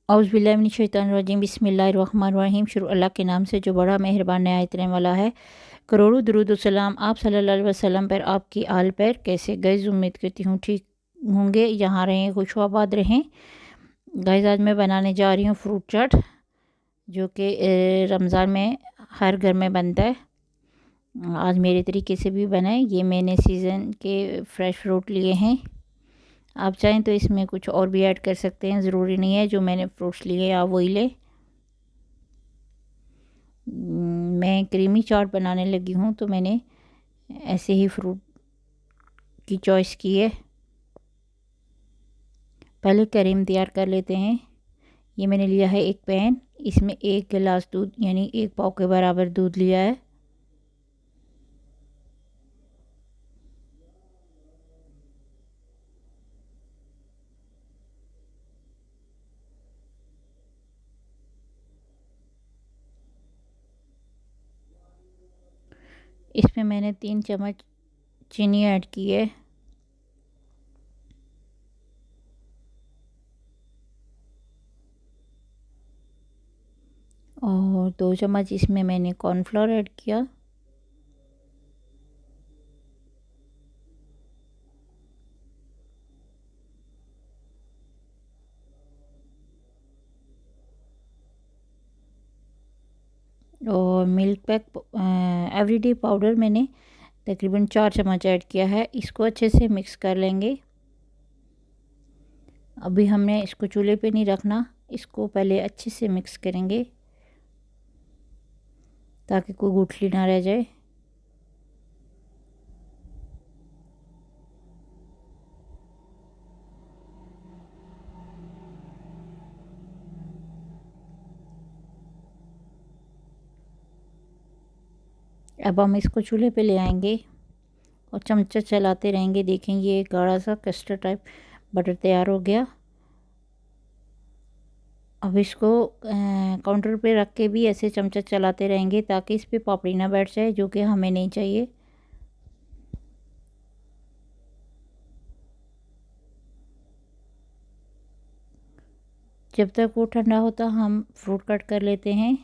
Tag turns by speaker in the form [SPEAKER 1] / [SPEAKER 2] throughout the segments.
[SPEAKER 1] औज़ुबिल्लाहिमिनश्शैतानिर्रजीम बिस्मिल्लाहिर्रहमानिर्रहीम। शुरू अल्लाह के नाम से जो बड़ा मेहरबान नहायत रहम वाला है। करोड़ों दुरूद व सलाम आप सल्लल्लाहु अलैहि वसल्लम पर, आपकी आल पर। कैसे गाइस, उम्मीद करती हूँ ठीक होंगे, यहाँ रहें, खुश आबाद रहें। गाइस, आज मैं बनाने जा रही हूँ फ्रूट चाट, जो कि रमज़ान में हर घर में बनता है। आज मेरे तरीके से भी बनाए। ये मैंने सीज़न के फ्रेश फ्रूट लिए हैं। आप चाहें तो इसमें कुछ और भी ऐड कर सकते हैं, ज़रूरी नहीं है जो मैंने फ्रूट्स लिए आप वही लें। मैं क्रीमी चाट बनाने लगी हूँ, तो मैंने ऐसे ही फ्रूट की चॉइस की है। पहले क्रीम तैयार कर लेते हैं। ये मैंने लिया है एक पैन, इसमें 1 गिलास दूध यानी 1 पाव के बराबर दूध लिया है। इसमें मैंने 3 चम्मच चीनी ऐड की है। और 2 चम्मच इसमें मैंने कॉर्नफ्लोर ऐड किया। और मिल्क पैक एवरीडे पाउडर मैंने तकरीबन 4 चम्मच ऐड किया है। इसको अच्छे से मिक्स कर लेंगे। अभी हमने इसको चूल्हे पे नहीं रखना, इसको पहले अच्छे से मिक्स करेंगे ताकि कोई गुठली ना रह जाए। अब हम इसको चूल्हे पे ले आएंगे और चमचा चलाते रहेंगे। देखेंगे ये गाढ़ा सा कस्टर्ड टाइप बटर तैयार हो गया। अब इसको काउंटर पे रख के भी ऐसे चमचा चलाते रहेंगे ताकि इस पे पापड़ी ना बैठ जाए, जो कि हमें नहीं चाहिए। जब तक वो ठंडा होता हम फ्रूट कट कर लेते हैं।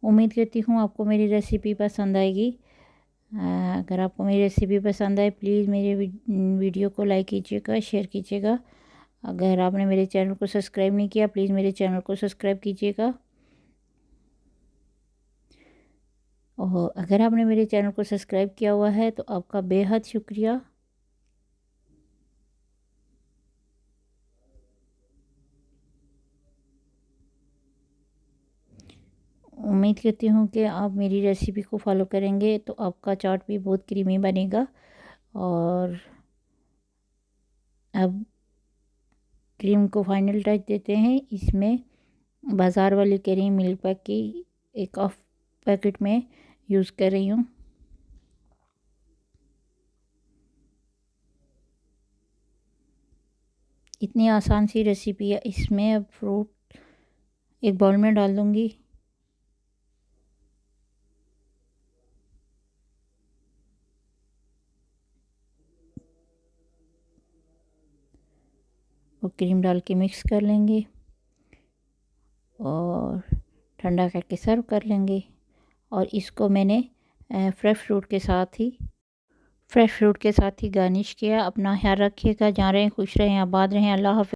[SPEAKER 1] उम्मीद करती हूँ आपको मेरी रेसिपी पसंद आएगी। अगर आपको मेरी रेसिपी पसंद आए, प्लीज़ मेरे वीडियो को लाइक कीजिएगा, शेयर कीजिएगा। अगर आपने मेरे चैनल को सब्सक्राइब नहीं किया, प्लीज़ मेरे चैनल को सब्सक्राइब कीजिएगा। और अगर आपने मेरे चैनल को सब्सक्राइब किया हुआ है तो आपका बेहद शुक्रिया। उम्मीद करती हूँ कि आप मेरी रेसिपी को फॉलो करेंगे तो आपका चाट भी बहुत क्रीमी बनेगा। और अब क्रीम को फाइनल टच देते हैं। इसमें बाज़ार वाली क्रीम मिल्क पैक की 1/2 पैकेट में यूज़ कर रही हूँ। इतनी आसान सी रेसिपी है। इसमें अब फ्रूट एक बाउल में डाल दूँगी। और क्रीम डाल के मिक्स कर लेंगे और ठंडा करके सर्व कर लेंगे। और इसको मैंने फ्रेश फ्रूट के साथ ही गार्निश किया। अपना ख्याल रखिएगा, जहाँ रहें खुश रहें, आबाद रहें। अल्लाह हाफ़िज़।